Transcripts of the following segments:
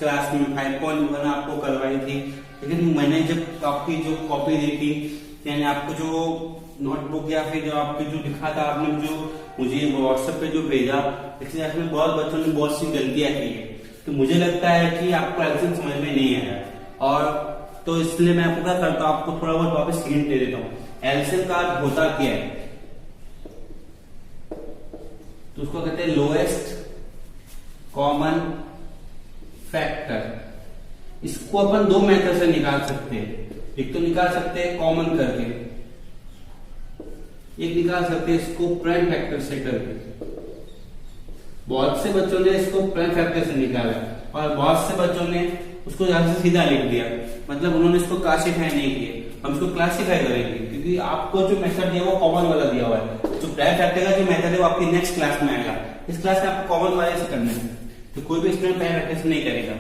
Class में 5.1 आपको करवाई थी, लेकिन मैंने जब आपकी जो कॉपी देखी, यानी आपको जो नोटबुक या फिर जो आपको जो लिखा था, आपने जो मुझे व्हाट्सएप पे जो भेजा, इसलिए इसमें बहुत बच्चों ने बहुत सी गलतियां की है। तो मुझे लगता है कि आपको एल्सियम समझ में नहीं आया, और तो इसलिए मैं आपको क्या करता हूँ, आपको थोड़ा बहुत वापस हिंट दे देता हूँ। एल्सियम का होता क्या है, तो उसको कहते हैं लोएस्ट कॉमन फैक्टर। इसको अपन दो मेथड से निकाल सकते हैं। एक तो निकाल सकते हैं कॉमन करके, एक निकाल सकते हैं इसको प्राइम फैक्टर से करके। बहुत से बच्चों ने इसको प्राइम फैक्टर से निकाला और बहुत से बच्चों ने उसको यहां से सीधा लिख दिया, मतलब उन्होंने इसको क्लासिफाई नहीं किए। हम इसको क्लासिफाई करेंगे क्योंकि आपको जो मेथड दिया वो कॉमन वाला दिया हुआ है। जो प्राइम फैक्टर का जो मेथड है वो आपकी नेक्स्ट क्लास में आएगा। इस क्लास में आपको कॉमन वाले से करना है, तो कोई भी स्टूडेंट प्राइम फैक्टर से नहीं करेगा।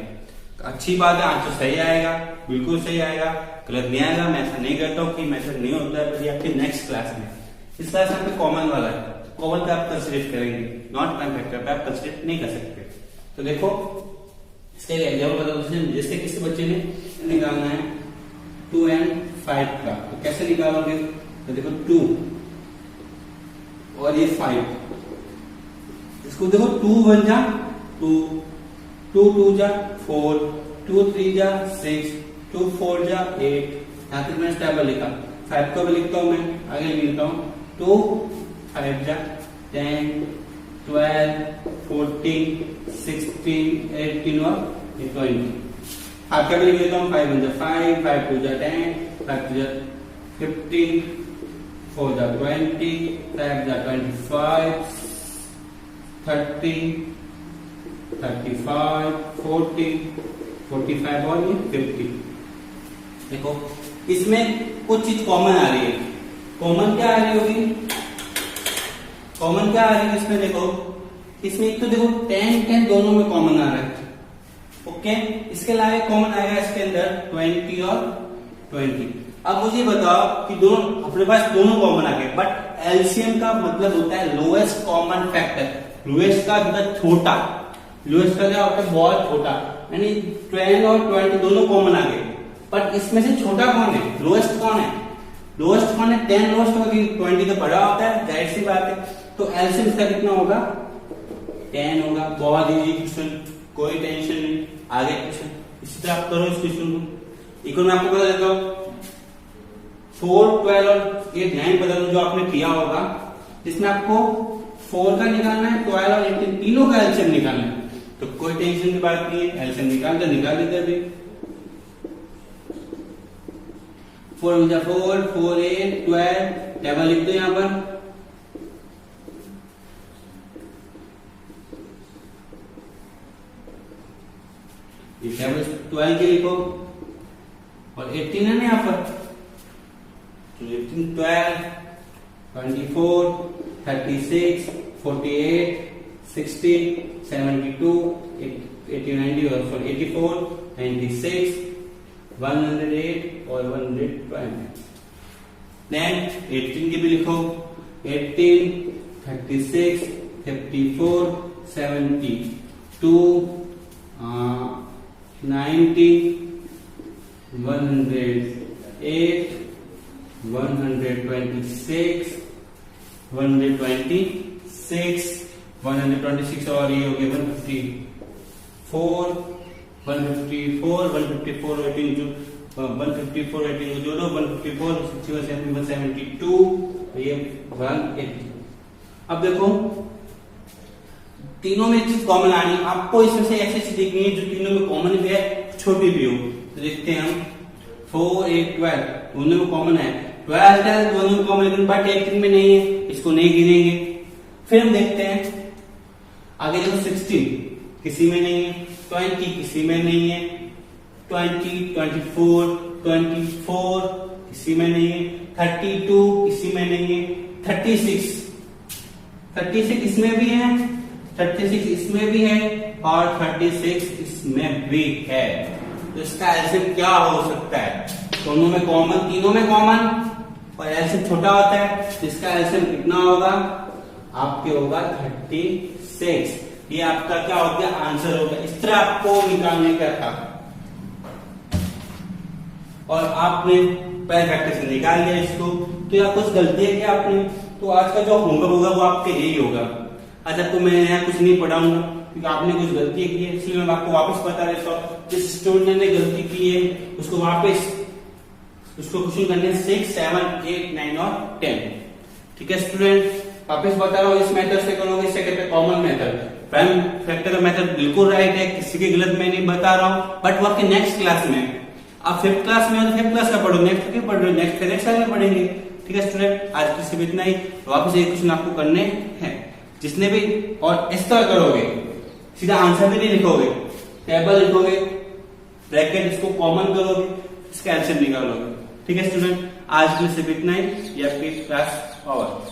अच्छी बात है, आंसर सही आएगा, बिल्कुल सही आएगा, गलत नहीं आएगा। मैं ऐसा नहीं करता हूँ कि मेथड नहीं होता है, आपकी नेक्स्ट क्लास में। इस क्लास में आपको कॉमन वाला है, कॉमन का आप कंसिडर करेंगे, नॉट प्राइम फैक्टर पे आप कंसिडर नहीं कर सकते। तो देखो इसका एग्जाम्पल बता दो। जैसे किसी बच्चे ने निकालना है 2 and 5 का, तो कैसे निकालोगे, तो देखो 2 और ये 5, इसको देखो 2 1 जा 2, 2 2 जा 4, 2 3 जा 6, 2 4 जा 8। यहाँ तक मैंने स्टेप लिखा। 5 को भी लिखता हूं मैं, आगे लिखता हूं 2 5 जा 10 12 14 16 18 और 20। हाथ का भी लिख देता हूँ। 5 1 जा 5, 5 2 जा 10, 5 2 जा 15, 4 जा 20, 5 जा 25, 30 35 40 45 और ये 50। देखो इसमें कुछ चीज कॉमन आ रही है। कॉमन क्या आ रही होगी, कॉमन क्या आ रही है इसमें, देखो इसमें एक तो देखो 10 10 दोनों में कॉमन आ रहा है। ओके, इसके अलावा कॉमन आएगा इसके अंदर 20 और 20। अब मुझे बताओ कि दोनों अपने पास दोनों कॉमन आ गए, बट एलसीएम का मतलब होता है लोएस्ट कॉमन फैक्टर। लोएस्ट का मतलब छोटा, लोएस्ट का क्या होता है, बहुत छोटा, यानी 12 और 20 दोनों कॉमन आ गए। बट इसमें से छोटा कौन है, लोएस्ट कौन है, लोएस्ट कौन है, 10 लोएस्ट होगी, 20 तो बड़ा होता है, जाहिर सी बात है। तो एलसीएम इसका कितना होगा, 10 होगा। बहुत इजी क्वेश्चन, कोई टेंशन नहीं। आगे क्वेश्चन इसी तरह आप करो इस क्वेश्चन को। इको मैं आपको बता देता हूँ 4 12 और 8 9 बदल जो आपने किया होगा, इसमें आपको 4 का निकालना है, 12 और 18 तीनों का एलसीएम निकालना है। तो कोई टेंशन की बात नहीं है, एलसीएम निकाल देते अभी। 4 4 4 8 12 टेबल लिख दो यहाँ पर। ये टेबल 12 के लिखो और 18 है ना यहाँ पर, तो 18 12 24 36 48 60 72 80 90 और 84 96 108 और 120। देन 18 के भी लिखो, 18 36 54 72 90 108 126 126 और ये हो गया 154 154 18 जो 154 18 जोड़ो 154 61 172 ये 180। अब देखो तीनों में चीज कॉमन आ रही है, आपको इसमें से ऐसी चीज देखनी है जो तीनों में कॉमन भी है, छोटी भी हो। तो देखते हैं हम 4 8 12 दोनों में कॉमन है, 12 10 दोनों में कॉमन, लेकिन बट 18 में नहीं है, इसको नहीं गिनेंगे। फिर हम देखते हैं आगे देखो 16 किसी में नहीं है, 20 किसी में नहीं है, 20 24 24 किसी में नहीं है, 32 किसी में नहीं है, 36 इसमें भी है, 36 इसमें भी है और 36 इसमें भी है। तो इसका एलसीएम क्या हो सकता है, दोनों में कॉमन, तीनों में कॉमन और एलसीएम छोटा होता है, तो इसका एलसीएम कितना होगा आपके, होगा 36। ये आपका क्या हो गया, आंसर हो गया। इस तरह आपको निकालने का था और आपने पहले फैक्टर से निकाल लिया इसको। तो यहाँ कुछ गलती है क्या आपने, तो आज का जो होमवर्क होगा वो आपके यही होगा। अच्छा, तो मैं यहाँ कुछ नहीं पढ़ाऊंगा क्योंकि आपने कुछ गलती की है, इसलिए मैं आपको वापस बता देता हूँ। जिस स्टूडेंट ने गलती की है उसको वापस उसको क्वेश्चन करने 6, 7, 8, 9 और 10। ठीक है स्टूडेंट, वापस बता रहा हूँ, इस मेथड से करोगे, इसे कहते हैं कॉमन मेथड। प्राइम फैक्टर का मेथड बिल्कुल राइट है, किसी की गलत मैं नहीं बता रहा हूँ, बट वो आपके नेक्स्ट क्लास में, आप 5th क्लास में हो तो 5th क्लास का पढ़ो, नेक्स्ट क्यों पढ़ रहे हो, नेक्स्ट साल में पढ़ेंगे। ठीक है स्टूडेंट, आज की सिर्फ इतना ही। वापस एक क्वेश्चन आपको करने हैं, जिसने भी, और इस तरह करोगे, सीधा आंसर भी नहीं लिखोगे, टेबल लिखोगे, ब्रैकेट इसको कॉमन करोगे, इसका आंसर निकालोगे। ठीक है स्टूडेंट, आज के लिए सिर्फ इतना ही। ये आपकी क्लास ओवर।